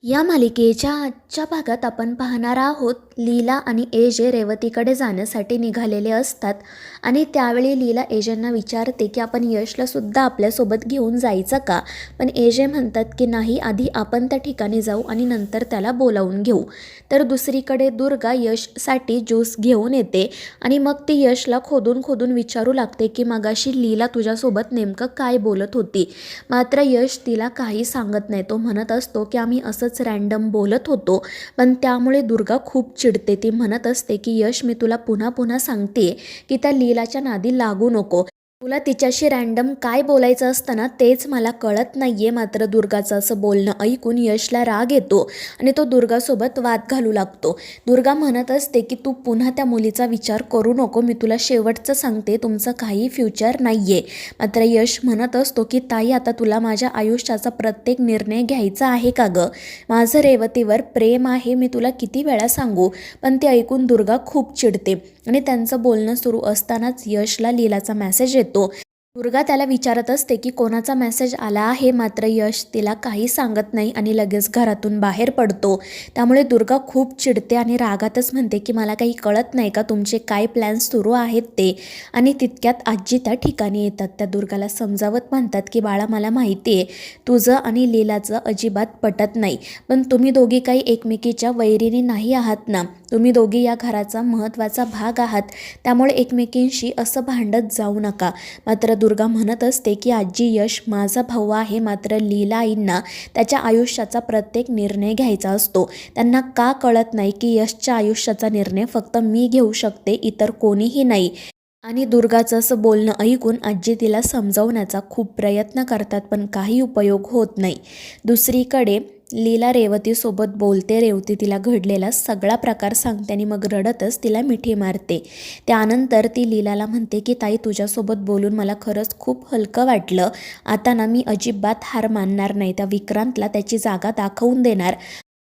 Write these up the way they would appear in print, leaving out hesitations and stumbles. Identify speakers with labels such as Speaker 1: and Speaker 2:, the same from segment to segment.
Speaker 1: या मालिकेच्या आजच्या भागात आपण पाहणार आहोत लीला आणि एजे रेवतीकडे जाण्यासाठी निघालेले असतात आणि त्यावेळी लीला एजेंना विचारते की आपण यशला सुद्धा आपल्यासोबत घेऊन जायचं का. पण एजे म्हणतात की नाही, आधी आपण त्या ठिकाणी जाऊ आणि नंतर त्याला बोलावून घेऊ. तर दुसरीकडे दुर्गा यशसाठी ज्यूस घेऊन येते आणि मग ती यशला खोदून खोदून विचारू लागते की मगाशी लीला तुझ्यासोबत नेमकं काय बोलत होती. मात्र यश तिला काही सांगत नाही. तो म्हणत असतो की आम्ही असंच रॅन्डम बोलत होतो. पण त्यामुळे दुर्गा खूप चिडते. ती म्हणत असते की यश, मी तुला पुन्हा पुन्हा सांगते की त्या लीलाच्या नादी लागू नको. तुला तिच्याशी रॅन्डम काय बोलायचं असतं ना, तेच मला कळत नाहीये. मात्र दुर्गाचं असं बोलणं ऐकून यशला राग येतो आणि तो दुर्गासोबत वाद घालू लागतो. दुर्गा म्हणत असते की तू पुन्हा त्या मुलीचा विचार करू नको, मी तुला शेवटचं सांगते, तुमचं काही फ्युचर नाहीये. मात्र यश म्हणत असतो की ताई, आता तुला माझ्या आयुष्याचा प्रत्येक निर्णय घ्यायचा आहे का गं? माझं रेवतीवर प्रेम आहे, मी तुला किती वेळा सांगू. पण ते ऐकून दुर्गा खूप चिडते आणि त्यांचं बोलणं सुरू असतानाच यशला लीलाचा मेसेज येतो. दुर्गा त्याला विचारत असते की कोणाचा मेसेज आला आहे. मात्र यश तिला काही सांगत नाही आणि लगेच घरातून बाहेर पडतो. त्यामुळे दुर्गा खूप चिडते आणि रागातच म्हणते की मला काही कळत नाही का तुमचे काय प्लॅन्स सुरू आहेत ते. आणि तितक्यात आजी त्या ठिकाणी येतात. त्या दुर्गाला समजावत म्हणतात की बाळा, मला माहिती आहे तुझं आणि लीलाचं अजिबात पटत नाही, पण तुम्ही दोघी काही एकमेकीच्या वैरीणी नाही आहात ना. तुम्ही दोघी या घराचा महत्त्वाचा भाग आहात, त्यामुळे एकमेकींशी असं भांडत जाऊ नका. मात्र दुर्गा म्हणत असते की आजी, यश माझा भाऊ आहे. मात्र लीला आईंना त्याच्या आयुष्याचा प्रत्येक निर्णय घ्यायचा असतो. त्यांना का कळत नाही की यशच्या आयुष्याचा निर्णय फक्त मी घेऊ शकते, इतर कोणीही नाही. आणि दुर्गाचं असं बोलणं ऐकून आजी तिला समजावण्याचा खूप प्रयत्न करतात, पण काही उपयोग होत नाही. दुसरीकडे लीला रेवतीसोबत बोलते. रेवती तिला घडलेला सगळा प्रकार सांगते आणि मग रडतच तिला मिठी मारते. त्यानंतर ती लीलाला म्हणते की ताई, तुझ्यासोबत बोलून मला खरंच खूप हलकं वाटलं. आता ना मी अजिबात हार मानणार नाही, त्या विक्रांतला त्याची जागा दाखवून देणार.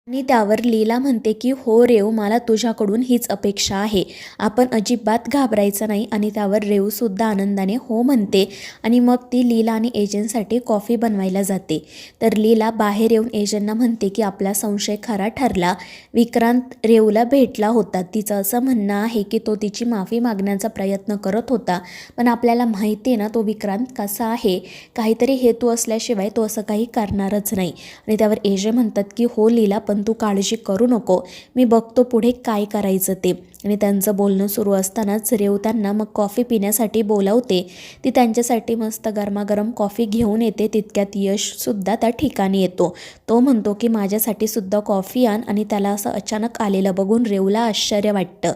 Speaker 1: आणि त्यावर लीला म्हणते की हो रेव, मला तुझ्याकडून हीच अपेक्षा आहे. आपण अजिबात घाबरायचं नाही. आणि त्यावर रेवसुद्धा आनंदाने हो म्हणते आणि मग ती लीला आणि एजंटसाठी कॉफी बनवायला जाते. तर लीला बाहेर येऊन एजंटना म्हणते की आपला संशय खरा ठरला. विक्रांत रेवला भेटला होता. तिचं असं म्हणणं आहे की तो तिची माफी मागण्याचा प्रयत्न करत होता. पण आपल्याला माहिती आहे ना तो विक्रांत कसा आहे, काहीतरी हेतू असल्याशिवाय तो असं काही करणारच नाही. आणि त्यावर एजे म्हणतात की हो लीला, पण तू काळजी करू नको, मी बघतो पुढे काय करायचं ते. आणि त्यांचं बोलणं सुरू असतानाच रेव त्यांना मग कॉफी पिण्यासाठी बोलावते. ती त्यांच्यासाठी मस्त गरमागरम कॉफी घेऊन येते. तितक्यात यशसुद्धा त्या ठिकाणी येतो. तो म्हणतो की माझ्यासाठी सुद्धा कॉफी आण. आणि त्याला असं अचानक आलेलं बघून रेवला आश्चर्य वाटतं.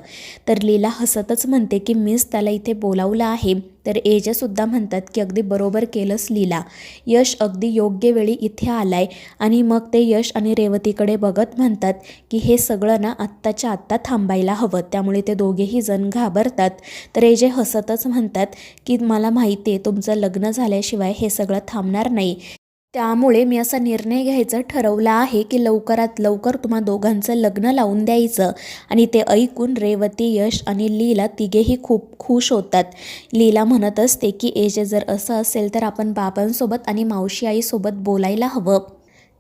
Speaker 1: तर लीला हसतच म्हणते की मीच त्याला इथे बोलावलं आहे. तर एजेसुद्धा म्हणतात की अगदी बरोबर केलंस लीला, यश अगदी योग्य वेळी इथे आलाय. आणि मग ते यश आणि रेवतीकडे बघत म्हणतात की हे सगळं ना आत्ताच्या आत्ता थांबायला हवं. त्यामुळे ते दोघेही जण घाबरतात. तर एजे हसतच म्हणतात की मला माहिती आहे तुमचं लग्न झाल्याशिवाय हे सगळं थांबणार नाही. त्यामुळे मी असा निर्णय घ्यायचं ठरवला आहे की लवकरात लवकर तुम्हा दोघांचं लग्न लावून द्यायचं. आणि ते ऐकून रेवती, यश आणि लीला तिघेही खूप खुश होतात. लीला म्हणत असते की एजे, जर असं असेल तर आपण बाबांसोबत आणि मावशी आईसोबत बोलायला हवं.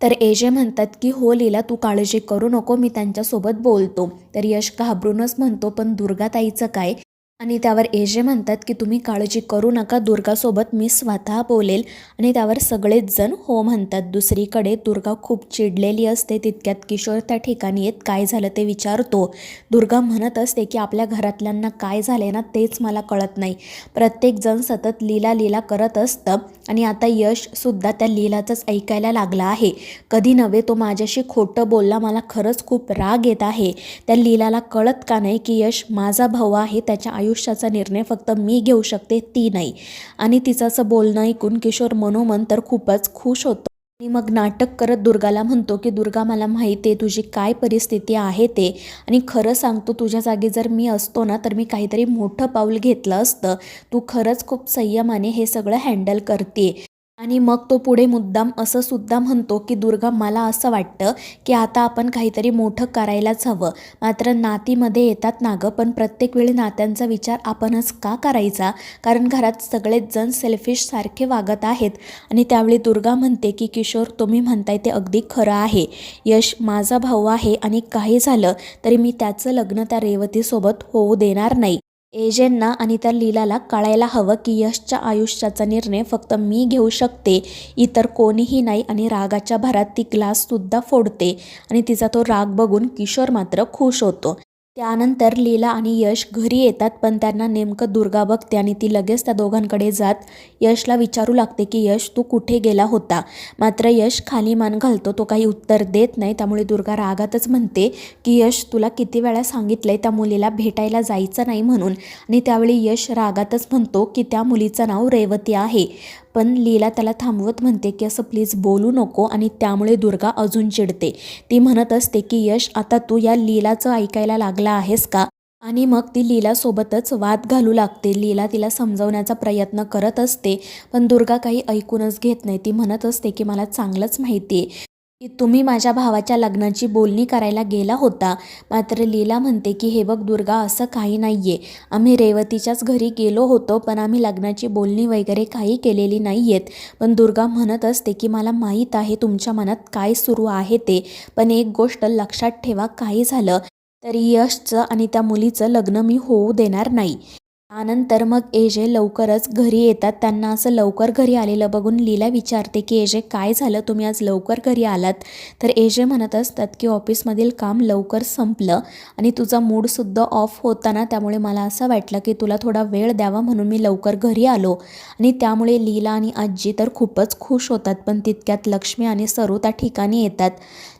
Speaker 1: तर एजे म्हणतात की हो लीला, तू काळजी करू नको, मी त्यांच्यासोबत बोलतो. तर यश घाबरूनच म्हणतो पण दुर्गाताईचं काय? आणि त्यावर एजे म्हणतात की तुम्ही काळजी करू नका, दुर्गासोबत मी स्वतः बोलेल. आणि त्यावर सगळेच जण हो म्हणतात. दुसरीकडे दुर्गा खूप चिडलेली असते. तितक्यात किशोर त्या ठिकाणी येत काय झालं ते विचारतो. दुर्गा म्हणत असते की आपल्या घरातल्यांना काय झाले ना तेच मला कळत नाही. प्रत्येकजण सतत लीला लीला करत असतं आणि आता यशसुद्धा त्या लीलाचंच ऐकायला लागला आहे. कधी नव्हे तो माझ्याशी खोटं बोलला, मला खरंच खूप राग येत आहे. त्या लीलाला कळत का नाही की यश माझा भाऊ आहे, त्याच्या आयुष्याचा निर्णय फक्त मी घेऊ शकते, ती नाही. आणि तिचं असं बोलणं ऐकून किशोर मनोमन तर खूपच खुश होतो. आणि मग नाटक करत दुर्गाला म्हणतो की दुर्गा, मला माहिती आहे तुझी काय परिस्थिती आहे ते. आणि खरं सांगतो, तुझ्या जागी जर मी असतो ना तर मी काहीतरी मोठं पाऊल घेतलं असतं. तू खरंच खूप संयमाने हे सगळं हँडल करते. आणि मग तो पुढे मुद्दाम असं सुद्धा म्हणतो की दुर्गा, मला असं वाटतं की आता आपण काहीतरी मोठं करायलाच हवं. मात्र नातीमध्ये येतात ना गं, पण प्रत्येक वेळी नात्यांचा विचार आपणच का करायचा? कारण घरात सगळेच जण सेल्फिश सारखे वागत आहेत. आणि त्यावेळी दुर्गा म्हणते की किशोर, तुम्ही म्हणताय ते अगदी खरं आहे. यश माझा भाऊ आहे आणि काही झालं तरी मी त्याचं लग्न त्या रेवतीसोबत होऊ देणार नाही. एजेंना आणि त्या लीलाला कळायला हवं की यशच्या आयुष्याचा निर्णय फक्त मी घेऊ शकते, इतर कोणीही नाही. आणि रागाच्या भरात ती ग्लाससुद्धा फोडते आणि तिचा तो राग बघून किशोर मात्र खुश होतो. त्यानंतर लीला आणि यश घरी येतात, पण त्यांना नेमकं दुर्गा बघते आणि ती लगेच त्या दोघांकडे जात यशला विचारू लागते की यश, तू कुठे गेला होता? मात्र यश खाली मान घालतो, तो काही उत्तर देत नाही. त्यामुळे दुर्गा रागातच म्हणते की यश, तुला किती वेळा सांगितलंय त्या मुलीला भेटायला जायचं नाही म्हणून. आणि त्यावेळी यश रागातच म्हणतो की त्या मुलीचं नाव रेवती आहे. पण लीला त्याला थांबवत म्हणते की असं प्लीज बोलू नको. आणि त्यामुळे दुर्गा अजून चिडते. ती म्हणत असते की यश, आता तू या लीलाचं ऐकायला लागला आहेस का? आणि मग ती लीलासोबतच वाद घालू लागते. लीला तिला समजवण्याचा प्रयत्न करत असते, पण दुर्गा काही ऐकूनच घेत नाही. ती म्हणत असते की मला चांगलंच माहिती आहे की तुम्ही माझ्या भावाच्या लग्नाची बोलणी करायला गेला होता. मात्र लीला म्हणते की हे बघ दुर्गा, असं काही नाही आहे. आम्ही रेवतीच्याच घरी गेलो होतो, पण आम्ही लग्नाची बोलणी वगैरे काही केलेली नाही आहेत. पण दुर्गा म्हणत असते की मला माहीत आहे तुमच्या मनात काय सुरू आहे ते, पण एक गोष्ट लक्षात ठेवा, काही झालं तरी यशचं आणि त्या मुलीचं लग्न मी होऊ देणार नाही. त्यानंतर मग एजे लवकरच घरी येतात. त्यांना असं लवकर घरी आलेलं बघून लीला विचारते की एजे, काय झालं, तुम्ही आज लवकर घरी आलात? तर एजे म्हणत असतात की ऑफिसमधील काम लवकर संपलं आणि तुझा मूडसुद्धा ऑफ होता ना, त्यामुळे मला असं वाटलं की तुला थोडा वेळ द्यावा म्हणून मी लवकर घरी आलो. आणि त्यामुळे लीला आणि आजी तर खूपच खुश होतात. पण तितक्यात लक्ष्मी आणि सरू त्या ठिकाणी येतात.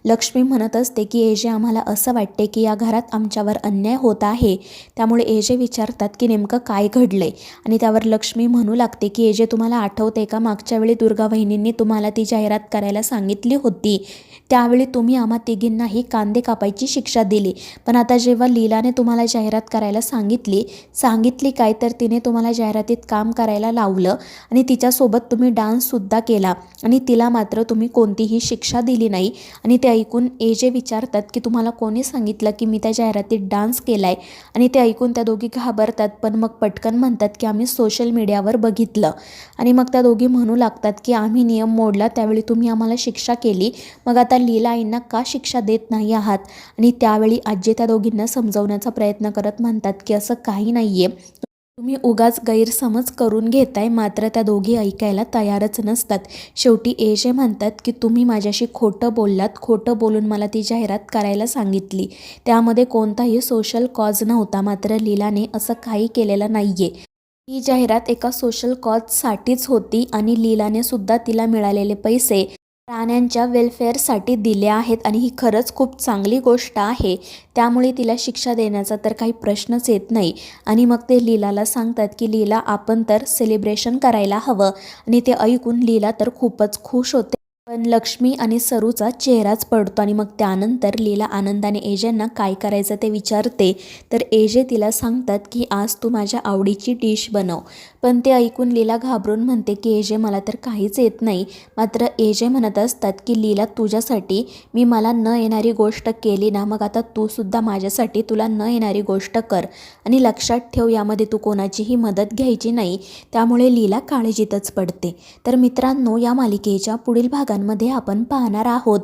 Speaker 1: लक्ष्मी म्हणत असते की एजे, आम्हाला असं वाटते की या घरात आमच्यावर अन्याय होत आहे. त्यामुळे एजे विचारतात की नेमकं काय घडलंय? आणि त्यावर लक्ष्मी म्हणू लागते की एजे, तुम्हाला आठवते का, मागच्या वेळी दुर्गा वहिनींनी तुम्हाला ती जाहिरात करायला सांगितली होती. त्यावेळी तुम्ही आम्हा तिघींनाही कांदे कापायची शिक्षा दिली. पण आता जेव्हा लीलाने तुम्हाला जाहिरात करायला सांगितली काय, तर तिने तुम्हाला जाहिरातीत काम करायला लावलं आणि तिच्यासोबत तुम्ही डान्ससुद्धा केला आणि तिला मात्र तुम्ही कोणतीही शिक्षा दिली नाही. आणि ते ऐकून एजे विचारतात की तुम्हाला कोणी सांगितलं की मी त्या जाहिरातीत डान्स केलाय? आणि ते ऐकून त्या दोघी घाबरतात, पण मग पटकन म्हणतात की आम्ही सोशल मीडियावर बघितलं. आणि मग त्या दोघी म्हणू लागतात की आम्ही नियम मोडला, त्यावेळी तुम्ही आम्हाला शिक्षा केली, मग आता लीला आईंना का शिक्षा देत नाही आहात? आणि त्यावेळी आजी त्या दोघींना समजवण्याचा प्रयत्न करत म्हणतात की असं काही नाही आहे, तुम्ही उगाच गैरसमज करून घेताय. मात्र त्या दोघी ऐकायला तयारच नसतात. शेवटी एजे म्हणतात की तुम्ही माझ्याशी खोटं बोललात, खोटं बोलून मला ती जाहिरात करायला सांगितली. त्यामध्ये कोणताही सोशल कॉज नव्हता. मात्र लीलाने असं काही केलेलं नाही आहे. ही जाहिरात एका सोशल कॉजसाठीच होती आणि लीलाने सुद्धा तिला मिळालेले पैसे प्राण्यांच्या वेलफेअरसाठी दिले आहेत आणि ही खरंच खूप चांगली गोष्ट आहे. त्यामुळे तिला शिक्षा देण्याचा तर काही प्रश्नच येत नाही. आणि मग ते लीलाला सांगतात की लीला, आपण तर सेलिब्रेशन करायला हवं. आणि ते ऐकून लीला तर खूपच खुश होते. पण लक्ष्मी आणि सरूचा चेहराच पडतो. आणि मग त्यानंतर लीला आनंदाने एजेंना काय करायचं ते विचारते. तर एजे तिला सांगतात की आज तू माझ्या आवडीची डिश बनव. पण ते ऐकून लीला घाबरून म्हणते की एजे, मला तर काहीच येत नाही. मात्र एजे म्हणत असतात की लीला, तुझ्यासाठी मी मला न येणारी गोष्ट केली ना, मग आता तू सुद्धा माझ्यासाठी तुला न येणारी गोष्ट कर. आणि लक्षात ठेव, यामध्ये तू कोणाचीही मदत घ्यायची नाही. त्यामुळे लीला काळजीतच पडते. तर मित्रांनो, या मालिकेच्या पुढील भागांमध्ये आपण पाहणार आहोत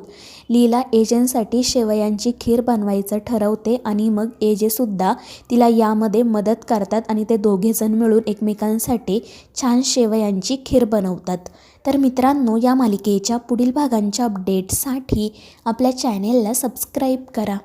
Speaker 1: लीला एजेंसाठी शेवयांची खीर बनवायचं ठरवते आणि मग एजेसुद्धा तिला यामध्ये मदत करतात आणि ते दोघेजण मिळून एकमेकांसाठी छान शेवयांची खीर बनवतात. तर मित्रांनो, या मालिकेच्या पुढील भागांच्या अपडेट्ससाठी आपल्या चॅनेलला सबस्क्राईब करा.